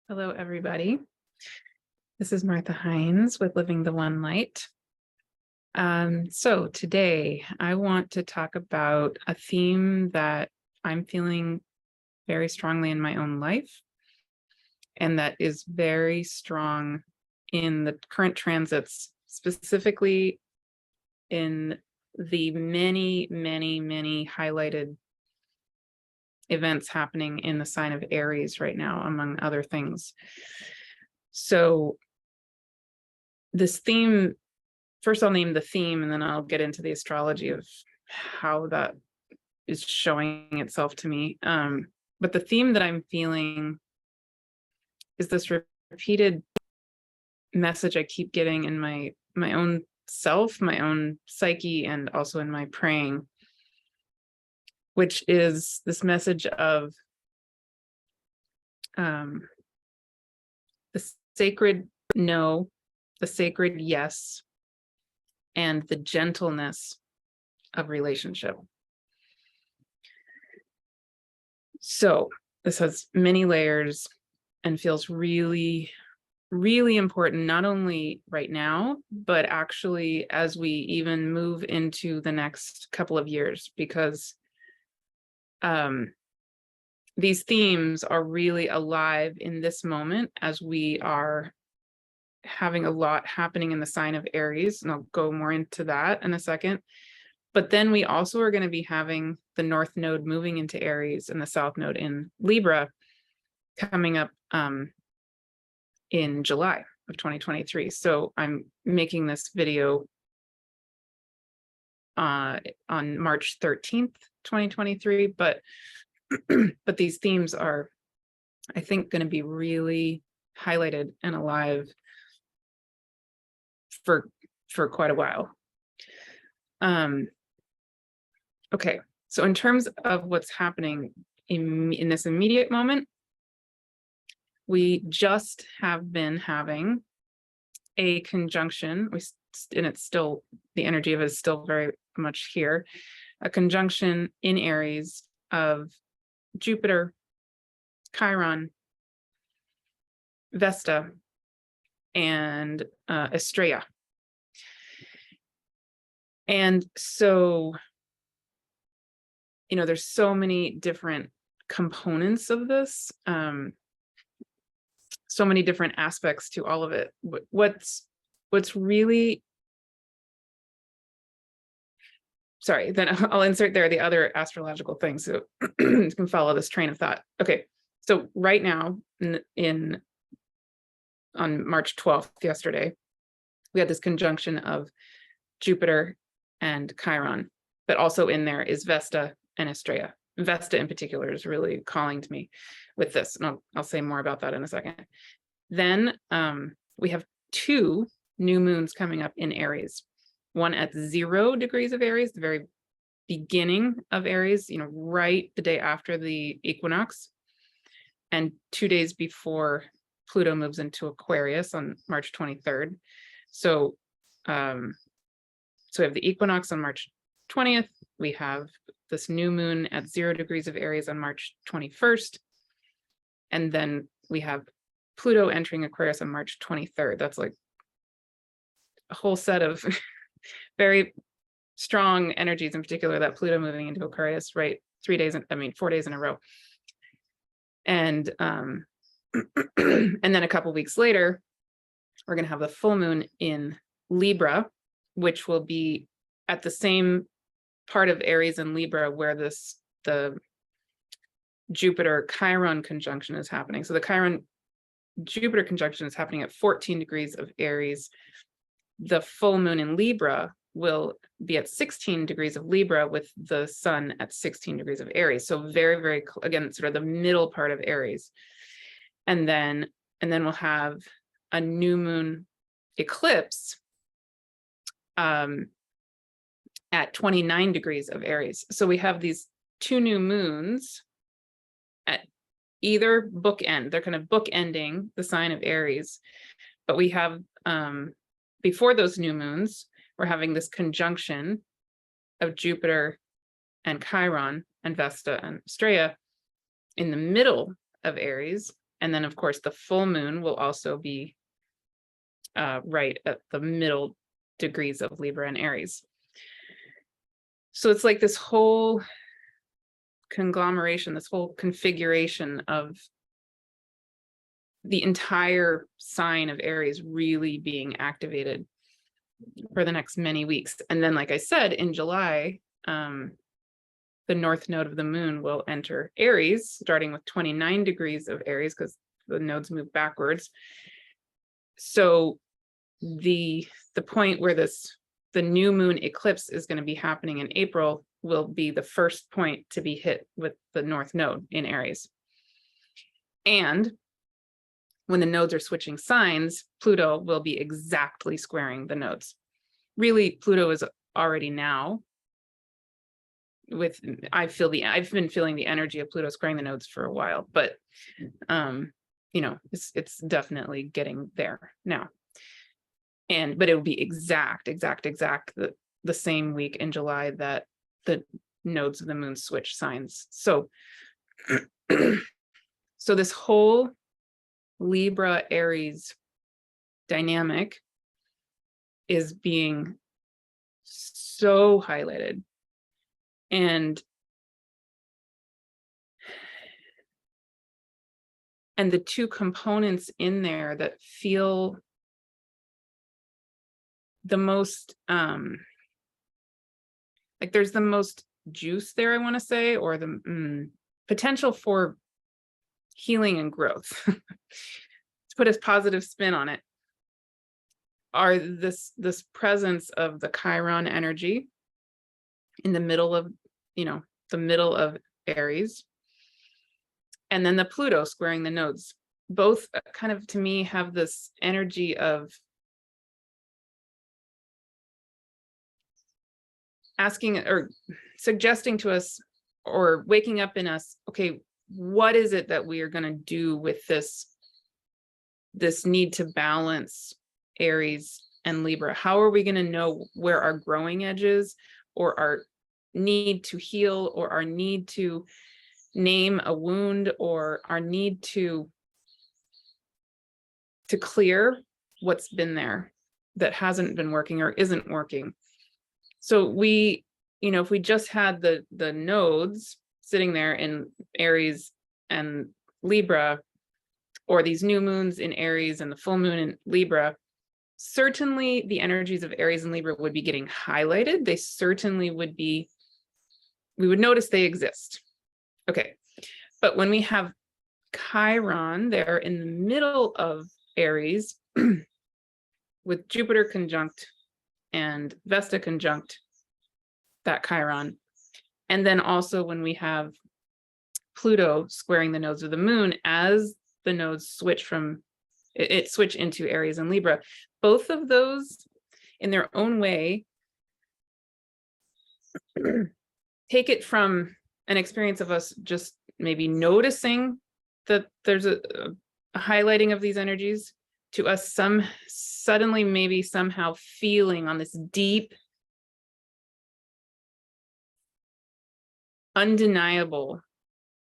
Hello, everybody. This is Martha Hines with Living the One Light. So today I want to talk about a theme that I'm feeling very strongly in my own life, and that is very strong in the current transits, specifically in the many highlighted events happening in the sign of Aries right now, among other things. So this theme, first I'll name the theme and then I'll get into the astrology of how that is showing itself to me. But the theme that I'm feeling is this repeated message I keep getting in my own self, my own psyche, and also in my praying, which is this message of the sacred no, the sacred yes, and the gentleness of relationship. So this has many layers and feels really important, not only right now, but actually as we even move into the next couple of years, because these themes are really alive in this moment as we are having a lot happening in the sign of Aries, and I'll go more into that in a second. But then we also are going to be having the North Node moving into Aries and the South Node in Libra coming up in July of 2023. So I'm making this video on March 13th, 2023, but these themes are, I think, going to be really highlighted and alive for quite a while. Okay, so in terms of what's happening in this immediate moment, we just have been having a conjunction, and it's still, the energy of it is still very much here, a conjunction in Aries of Jupiter, Chiron, Vesta, and Astraea. And so, there's so many different components of this, so many different aspects to all of it. What's really, sorry, then I'll insert there the other astrological things so you can follow this train of thought. Okay, so right now on March 12th, yesterday, we had this conjunction of Jupiter and Chiron, but also in there is Vesta and Astraea. Vesta in particular is really calling to me with this, and I'll say more about that in a second. Then we have two new moons coming up in Aries, one at 0 degrees of Aries, the very beginning of Aries, right the day after the equinox, and 2 days before Pluto moves into Aquarius on March 23rd. So we have the equinox on March 20th. We have this new moon at 0 degrees of Aries on March 21st. And then we have Pluto entering Aquarius on March 23rd. That's like a whole set of very strong energies, in particular that Pluto moving into Aquarius, right? 4 days in a row. And and then a couple weeks later, we're going to have the full moon in Libra, which will be at the same part of Aries and Libra where the Jupiter Chiron conjunction is happening. So the Chiron Jupiter conjunction is happening at 14 degrees of Aries. The full moon in Libra will be at 16 degrees of Libra with the sun at 16 degrees of Aries. So very, again, sort of the middle part of Aries. And then we'll have a new moon eclipse at 29 degrees of Aries. So we have these two new moons at either bookend. They're kind of bookending the sign of Aries. But we have, before those new moons, we're having this conjunction of Jupiter and Chiron and Vesta and Astraea in the middle of Aries, And then, of course, the full moon will also be right at the middle degrees of Libra and Aries. So it's like this whole conglomeration, this whole configuration of the entire sign of Aries really being activated for the next many weeks. And then, like I said, in July, the north node of the moon will enter Aries, starting with 29 degrees of Aries, because the nodes move backwards. So the point where the new moon eclipse is going to be happening in April will be the first point to be hit with the north node in Aries. And when the nodes are switching signs, Pluto will be exactly squaring the nodes. Really, Pluto is already now I've been feeling the energy of Pluto squaring the nodes for a while, but it's definitely getting there now. But it will be exact the same week in July that the nodes of the moon switch signs. So so this whole Libra Aries dynamic is being so highlighted. And the two components in there that feel the most like there's the most juice there, I want to say, or the potential for healing and growth, to put a positive spin on it, are this presence of the Chiron energy in the middle of Aries, and then the Pluto squaring the nodes. Both kind of, to me, have this energy of asking or suggesting to us, or waking up in us, okay, what is it that we are going to do with this need to balance Aries and Libra? How are we going to know where our growing edge is, or our need to heal, or our need to name a wound, or our need to clear what's been there that hasn't been working or isn't working? So we, if we just had the nodes sitting there in Aries and Libra, or these new moons in Aries and the full moon in Libra, certainly the energies of Aries and Libra would be getting highlighted. They certainly would be, we would notice they exist. Okay. But when we have Chiron there in the middle of Aries with Jupiter conjunct and Vesta conjunct that Chiron, and then also when we have Pluto squaring the nodes of the moon as the nodes switch into Aries and Libra, both of those in their own way take it from an experience of us just maybe noticing that there's a highlighting of these energies, to us suddenly maybe somehow feeling on this deep, undeniable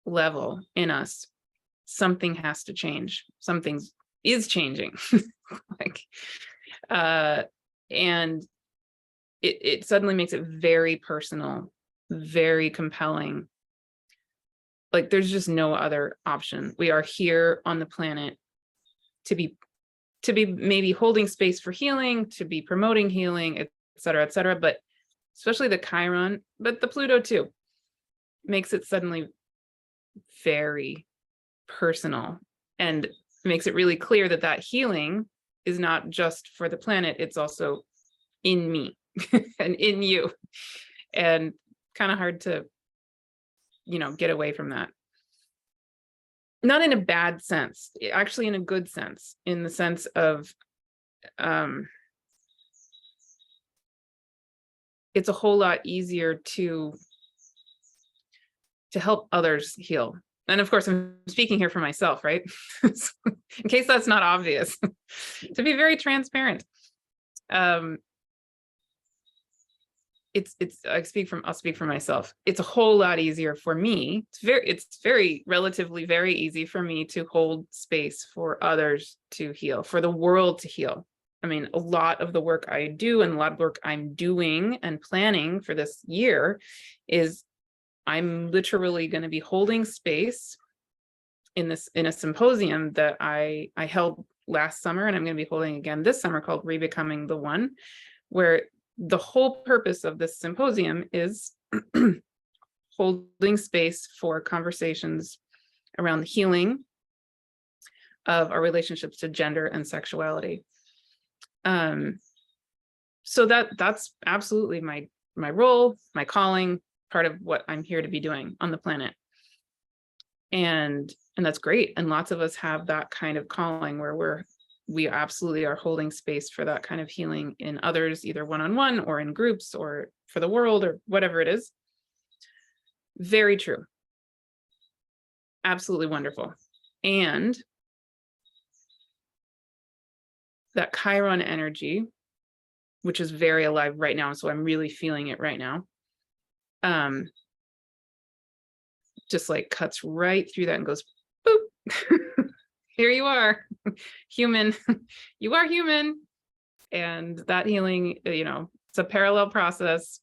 level in us, something has to change. Something is changing. And it suddenly makes it very personal, very compelling. Like there's just no other option. We are here on the planet to be maybe holding space for healing, to be promoting healing, et cetera, but especially the Chiron, but the Pluto too, makes it suddenly very personal, and makes it really clear that healing is not just for the planet, it's also in me and in you. And kind of hard to, get away from that. Not in a bad sense, actually in a good sense, in the sense of it's a whole lot easier to help others heal. And of course, I'm speaking here for myself, right? In case that's not obvious, to be very transparent. I'll speak for myself. It's a whole lot easier for me. It's very relatively very easy for me to hold space for others to heal, for the world to heal. I mean, a lot of the work I do and a lot of work I'm doing and planning for this year is I'm literally going to be holding space in a symposium that I held last summer, and I'm going to be holding again this summer, called Rebecoming the One, where the whole purpose of this symposium is holding space for conversations around the healing of our relationships to gender and sexuality. So that's absolutely my role, my calling, part of what I'm here to be doing on the planet. And that's great. And lots of us have that kind of calling where we absolutely are holding space for that kind of healing in others, either one-on-one or in groups or for the world or whatever it is. Very true. Absolutely wonderful. And that Chiron energy, which is very alive right now, so I'm really feeling it right now, just like cuts right through that and goes, boop. Here you are, human. You are human. And that healing, it's a parallel process.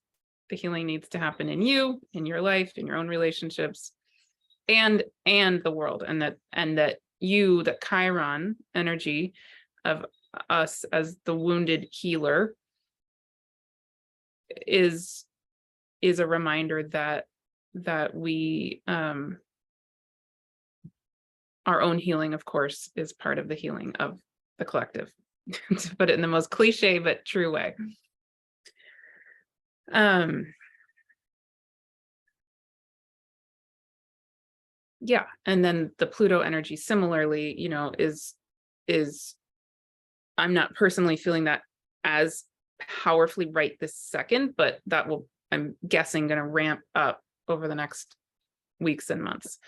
The healing needs to happen in you, in your life, in your own relationships, and the world. And that Chiron energy of us as the wounded healer is a reminder that we our own healing, of course, is part of the healing of the collective, to put it in the most cliche but true way. Yeah, and then the Pluto energy similarly, is I'm not personally feeling that as powerfully right this second, but that will, I'm guessing, going to ramp up over the next weeks and months.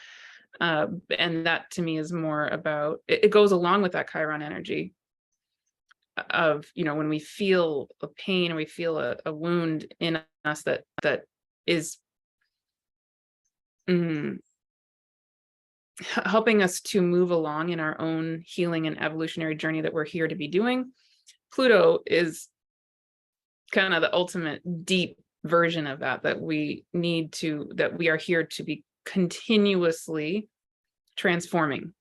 And that to me is more about, it goes along with that Chiron energy of, when we feel a pain or we feel a wound in us that is helping us to move along in our own healing and evolutionary journey that we're here to be doing. Pluto is kind of the ultimate deep version of that we are here to be continuously transforming.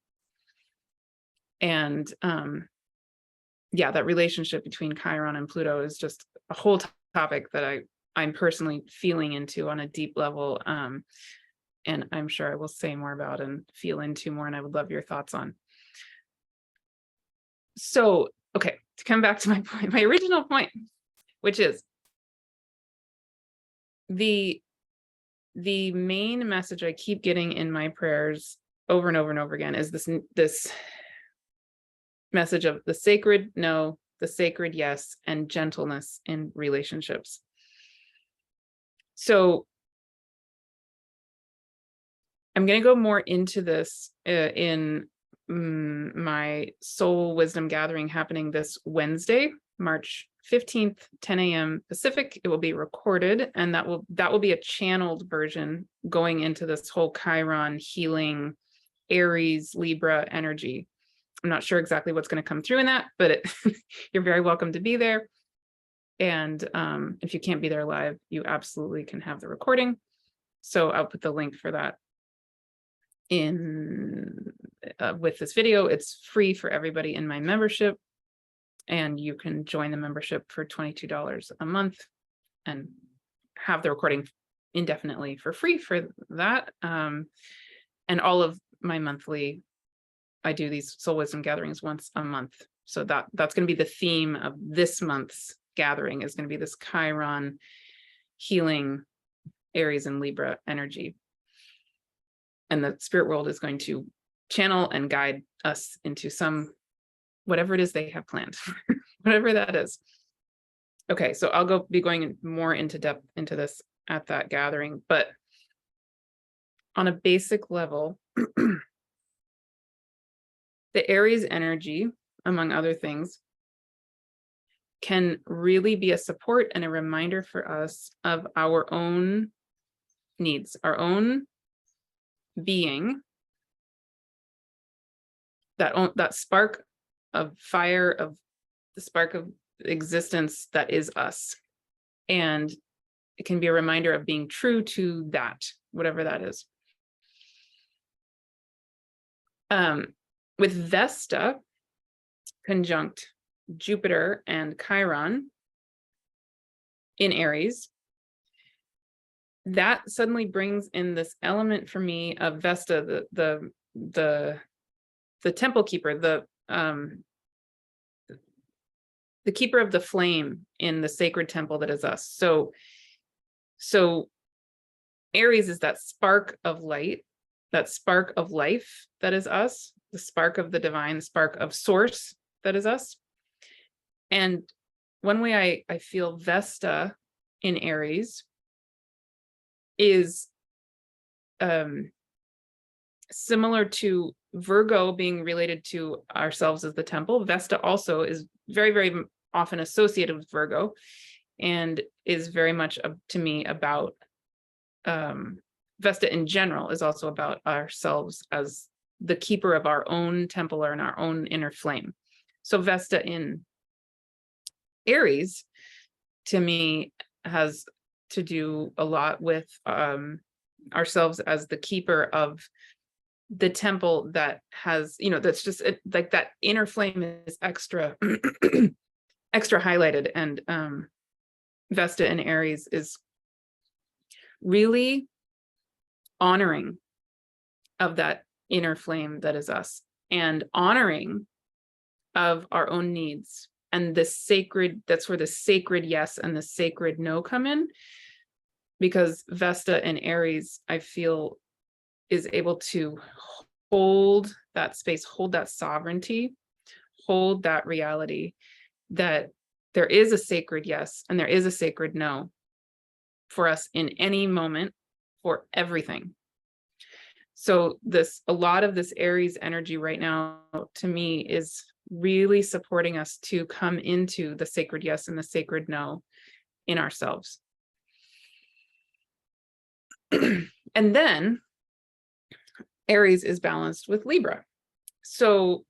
And that relationship between Chiron and Pluto is just a whole topic that I'm personally feeling into on a deep level. And I'm sure I will say more about and feel into more, and I would love your thoughts on. So, okay, to come back to my original point, which is the main message I keep getting in my prayers over and over and over again is this message of the sacred no, the sacred yes, and gentleness in relationships. So I'm going to go more into this in my soul wisdom gathering happening this Wednesday, March 15th, 10 a.m. Pacific. It will be recorded, and that will be a channeled version going into this whole Chiron healing Aries-Libra energy. I'm not sure exactly what's going to come through in that, but you're very welcome to be there. And if you can't be there live, you absolutely can have the recording. So I'll put the link for that in with this video. It's free for everybody in my membership, and you can join the membership for $22 a month and have the recording indefinitely for free for that. And all of my monthly, I do these soul wisdom gatherings once a month. So that's going to be the theme of this month's gathering, is going to be this Chiron healing Aries and Libra energy. And the spirit world is going to channel and guide us into whatever it is they have planned, whatever that is. Okay, so I'll be going more into depth into this at that gathering, but on a basic level, the Aries energy, among other things, can really be a support and a reminder for us of our own needs, our own being, that spark of fire, of the spark of existence that is us. And it can be a reminder of being true to that, whatever that is. With Vesta conjunct Jupiter and Chiron in Aries, that suddenly brings in this element for me of Vesta, the temple keeper, the keeper of the flame in the sacred temple that is us. So Aries is that spark of light, that spark of life that is us, the spark of the divine, the spark of source that is us. And one way I feel Vesta in Aries is similar to Virgo being related to ourselves as the temple. Vesta also is very, very often associated with Virgo and is very much to me about Vesta in general is also about ourselves as the keeper of our own temple and our own inner flame. So Vesta in Aries to me has to do a lot with ourselves as the keeper of the temple that has, that's just like that inner flame is extra extra highlighted. And Vesta in Aries is really honoring of that inner flame that is us, and honoring of our own needs, and the sacred, that's where the sacred yes and the sacred no come in, because Vesta in Aries, I feel, is able to hold that space, hold that sovereignty, hold that reality that there is a sacred yes and there is a sacred no for us in any moment, for everything. So a lot of this Aries energy right now to me is really supporting us to come into the sacred yes and the sacred no in ourselves. And then Aries is balanced with Libra. So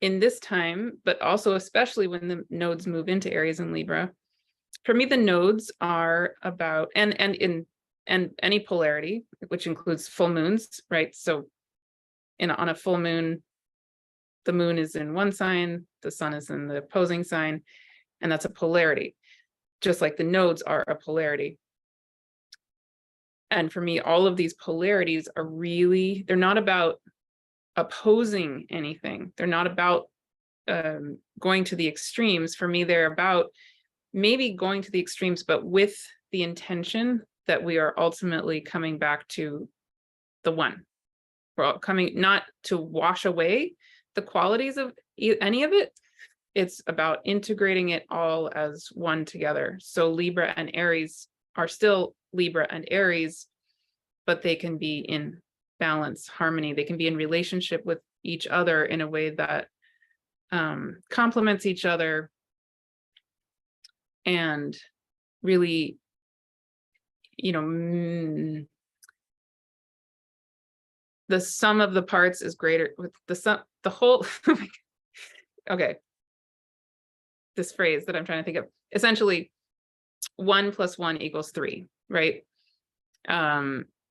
in this time, but also especially when the nodes move into Aries and Libra, for me, the nodes are about, and any polarity, which includes full moons, right? So on a full moon, the moon is in one sign, the sun is in the opposing sign, and that's a polarity, just like the nodes are a polarity. And for me, all of these polarities are really, they're not about opposing anything. They're not about going to the extremes. For me, they're about maybe going to the extremes, but with the intention that we are ultimately coming back to the one. We're all coming not to wash away the qualities of any of it. It's about integrating it all as one together. So Libra and Aries are still Libra and Aries, but they can be in balance, harmony. They can be in relationship with each other in a way that complements each other and really, the sum of the parts is greater with the whole. Okay. This phrase that I'm trying to think of, essentially 1 + 1 = 3, right?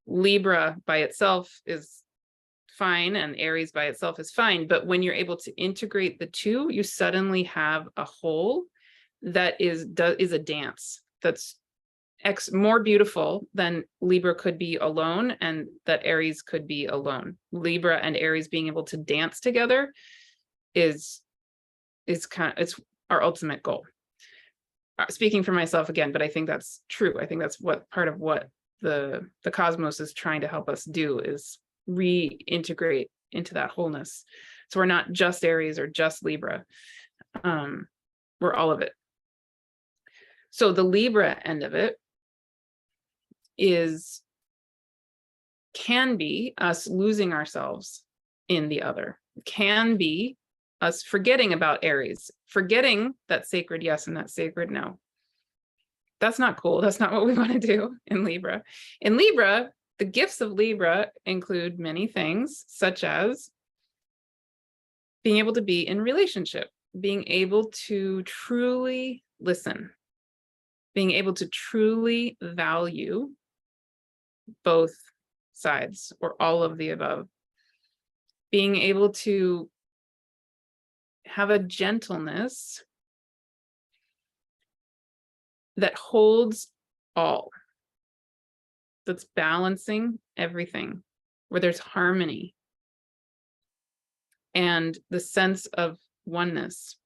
Libra by itself is fine and Aries by itself is fine, but when you're able to integrate the two, you suddenly have a whole that is a dance that's more beautiful than Libra could be alone, and that Aries could be alone. Libra and Aries being able to dance together is it's our ultimate goal. Speaking for myself again, but I think that's true. I think that's part of what the cosmos is trying to help us do, is reintegrate into that wholeness. So we're not just Aries or just Libra. We're all of it. So the Libra end of it can be us losing ourselves in the other, can be us forgetting about Aries, forgetting that sacred yes and that sacred no. That's not cool. That's not what we want to do in Libra. In Libra, the gifts of Libra include many things, such as being able to be in relationship, being able to truly listen, being able to truly value both sides or all of the above, being able to have a gentleness that holds all, that's balancing everything, where there's harmony and the sense of oneness.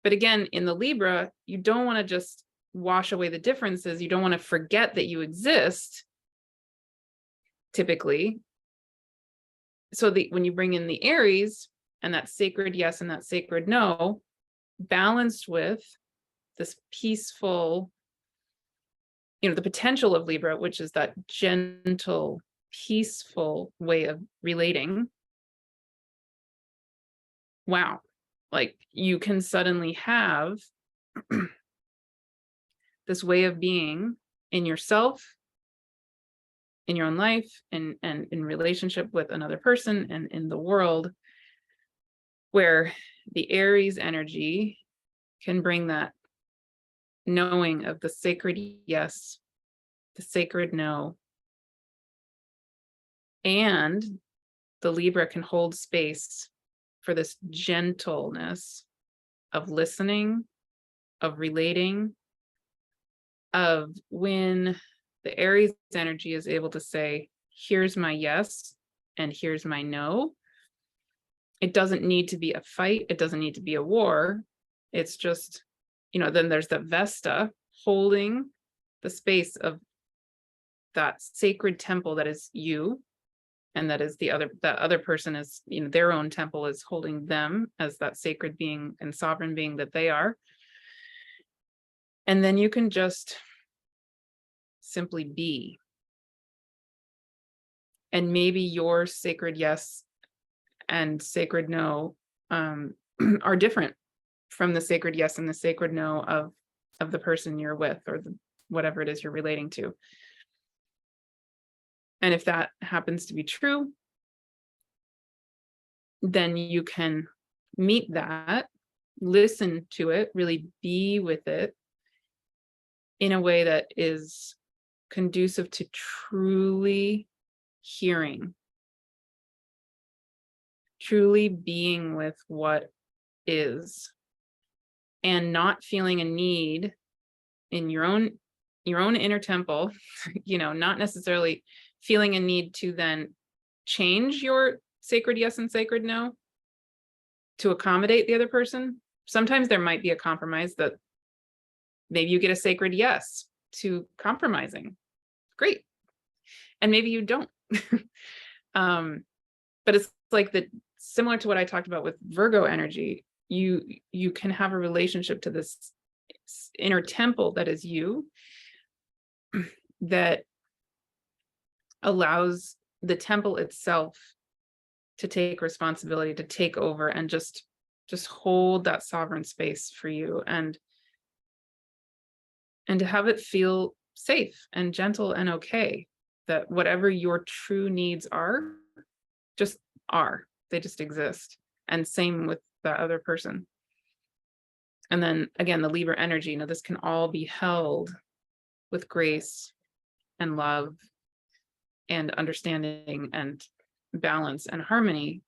But again, in the Libra, you don't want to just wash away the differences. You don't want to forget that you exist, typically. So when you bring in the Aries and that sacred yes and that sacred no, balanced with this peaceful, the potential of Libra, which is that gentle, peaceful way of relating. Wow. Like you can suddenly have this way of being in yourself, in your own life, and in relationship with another person and in the world, where the Aries energy can bring that knowing of the sacred yes, the sacred no, and the Libra can hold space for this gentleness of listening, of relating, of when the Aries energy is able to say, here's my yes and here's my no. It doesn't need to be a fight. It doesn't need to be a war. It's just, then there's the Vesta holding the space of that sacred temple that is you, and that is that other person is, their own temple is holding them as that sacred being and sovereign being that they are. And then you can just simply be. And maybe your sacred yes and sacred no are different from the sacred yes and the sacred no of the person you're with, or whatever it is you're relating to. And if that happens to be true, then you can meet that, listen to it, really be with it in a way that is conducive to truly hearing, truly being with what is, and not feeling a need in your own inner temple, not necessarily feeling a need to then change your sacred yes and sacred no to accommodate the other person. Sometimes there might be a compromise that maybe you get a sacred yes to compromising. Great. And maybe you don't. But it's like similar to what I talked about with Virgo energy. You can have a relationship to this inner temple that is you, that allows the temple itself to take responsibility, to take over, and just hold that sovereign space for you, and to have it feel safe and gentle and okay, that whatever your true needs are, they just exist. And same with the other person. And then again, the Libra energy, this can all be held with grace and love and understanding and balance and harmony,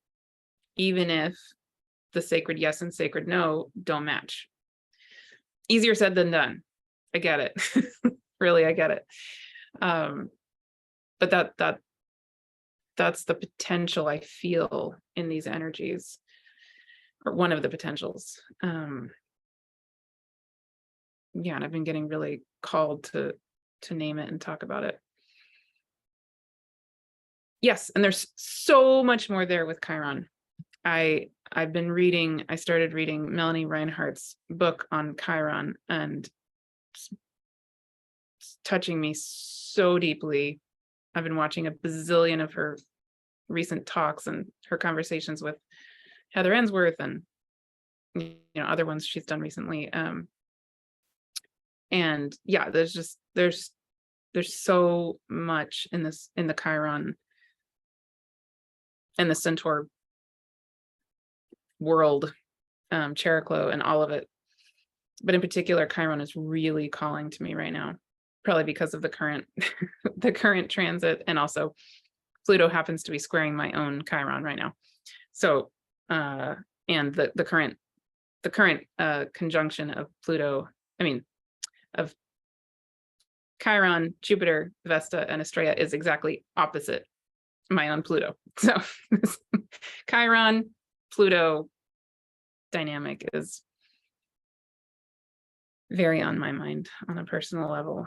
even if the sacred yes and sacred no don't match. Easier said than done. I get it. Really, I get it. But that's the potential I feel in these energies, or one of the potentials. Yeah, and I've been getting really called to name it and talk about it. Yes, and there's so much more there with Chiron. I started reading Melanie Reinhardt's book on Chiron, and it's touching me so deeply. I've been watching a bazillion of her recent talks and her conversations with Heather Ensworth and other ones she's done recently. And yeah, there's so much in the Chiron and the Centaur world, Chariklo and all of it. But in particular, Chiron is really calling to me right now, probably because of the current the current transit, and also Pluto happens to be squaring my own Chiron right now. So and the current conjunction of Pluto, of Chiron, Jupiter, Vesta, and Astraea is exactly opposite my own Pluto. So Chiron, Pluto dynamic is very on my mind on a personal level.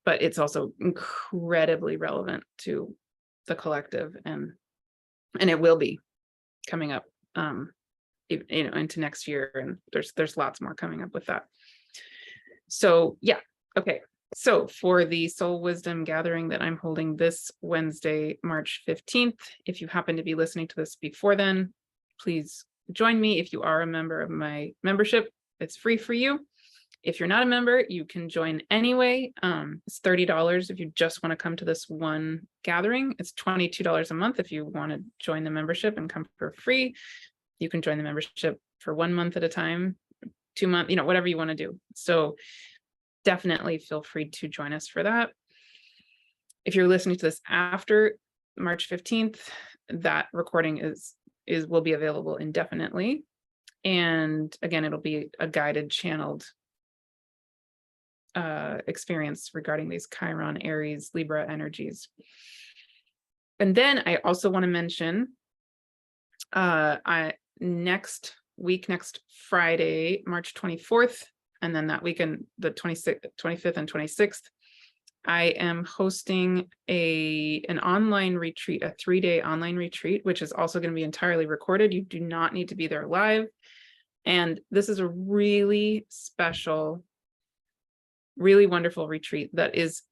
But it's also incredibly relevant to the collective, and it will be coming up into next year, and there's lots more coming up with that. So yeah, okay. So for the Soul Wisdom Gathering that I'm holding this Wednesday, March 15th, if you happen to be listening to this before then, please join me. If you are a member of my membership, it's free for you. If you're not a member, you can join anyway. It's $30 if you just want to come to this one gathering. It's $22 a month if you want to join the membership and come for free. You can join the membership for 1 month at a time, 2 months, whatever you want to do. So definitely feel free to join us for that. If you're listening to this after March 15th, that recording will be available indefinitely. And again, it'll be a guided, channeled experience regarding these Chiron, Aries, Libra energies. And then I also want to mention next Friday, March 24th, and then that weekend, the 26th, 25th and 26th, I am hosting an online retreat, a 3-day online retreat, which is also going to be entirely recorded. You do not need to be there live. And this is a really special, really wonderful retreat that is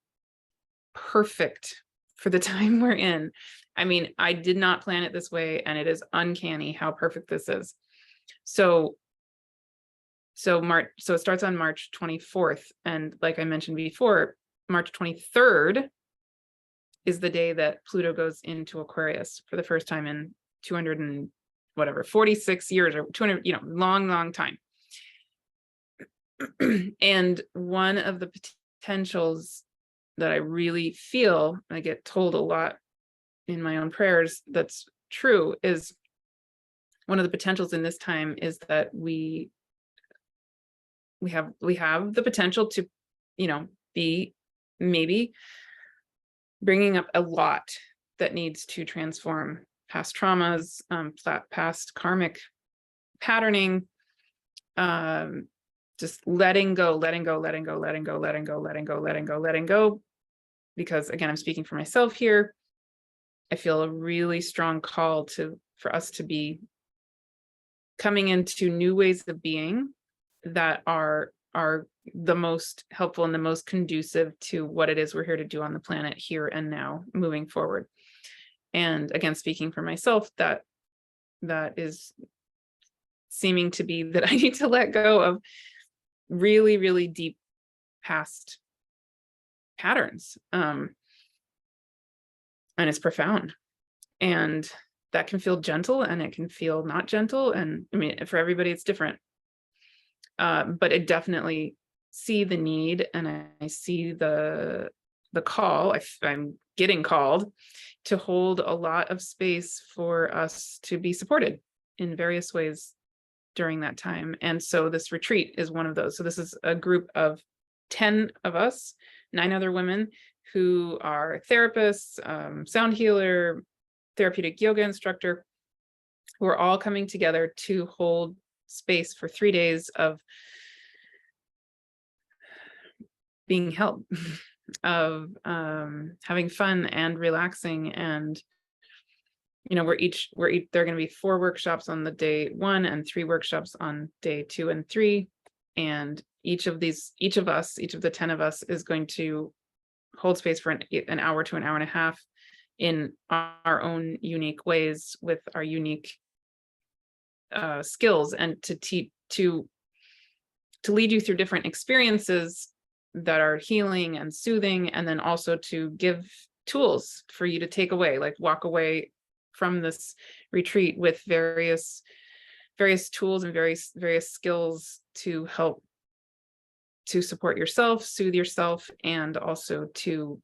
perfect for the time we're in. I did not plan it this way, and it is uncanny how perfect this is. So it starts on March 24th. And like I mentioned before, March 23rd is the day that Pluto goes into Aquarius for the first time in 46 years or 200, long time. And one of the potentials that I really feel, I get told a lot in my own prayers that's true, is one of the potentials in this time is that we have the potential to, be maybe bringing up a lot that needs to transform: past traumas, past karmic patterning, just letting go, because again, I'm speaking for myself here. I feel a really strong call for us to be coming into new ways of being that are the most helpful and the most conducive to what it is we're here to do on the planet here and now, moving forward. And again, speaking for myself, that is seeming to be that I need to let go of really, really deep past patterns. And it's profound. And that can feel gentle, and it can feel not gentle. And for everybody, it's different. But I definitely see the need, and I see the call. I'm getting called to hold a lot of space for us to be supported in various ways during that time. And so this retreat is one of those. So this is a group of 10 of us, 9 other women who are therapists, sound healer, therapeutic yoga instructor, who are all coming together to hold space for 3 days of being held, of having fun and relaxing. And there are going to be 4 workshops on the day 1 and 3 workshops on day 2 and 3. And each of the 10 of us is going to hold space for an hour to an hour and a half in our own unique ways, with our unique skills and to teach to lead you through different experiences that are healing and soothing, and then also to give tools for you to take away, like walk away from this retreat with various tools and various skills to help to support yourself, soothe yourself, and also to,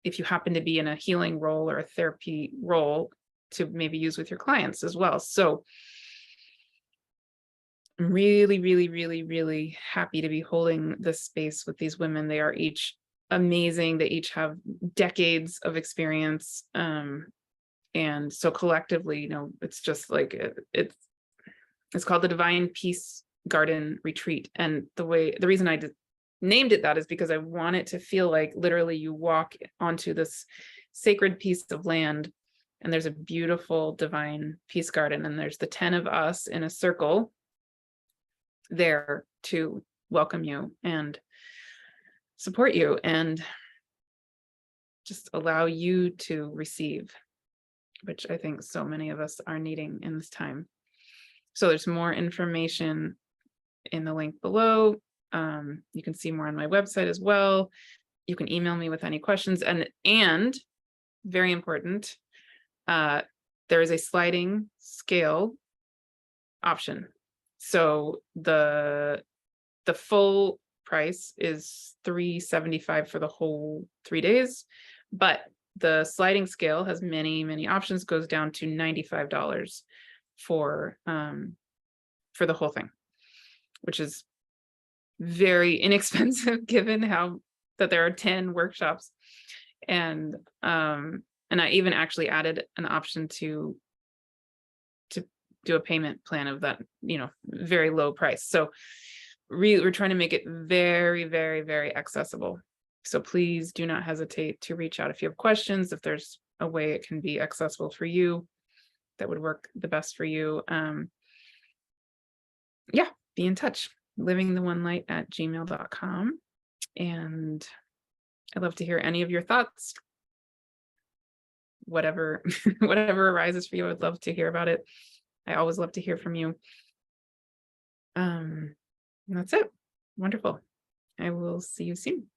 if you happen to be in a healing role or a therapy role, to maybe use with your clients as well. So I'm really, really, really, really happy to be holding this space with these women. They are each amazing. They each have decades of experience. And so collectively, it's just like it's called the Divine Peace Garden Retreat. And the reason I named it that is because I want it to feel like literally you walk onto this sacred piece of land, and there's a beautiful divine peace garden, and there's the 10 of us in a circle there to welcome you and support you and just allow you to receive, which I think so many of us are needing in this time. So there's more information in the link below. You can see more on my website as well. You can email me with any questions, and very important, there is a sliding scale option. So the full price is $375 for the whole 3 days, but the sliding scale has many, many options, goes down to $95 for the whole thing, which is very inexpensive given that there are 10 workshops. And I even actually added an option to do a payment plan of that, very low price. So we're trying to make it very, very, very accessible. So please do not hesitate to reach out if you have questions, if there's a way it can be accessible for you that would work the best for you. Be in touch. livingtheonelight@gmail.com. And I'd love to hear any of your thoughts. Whatever arises for you, I'd love to hear about it. I always love to hear from you. And that's it. Wonderful. I will see you soon.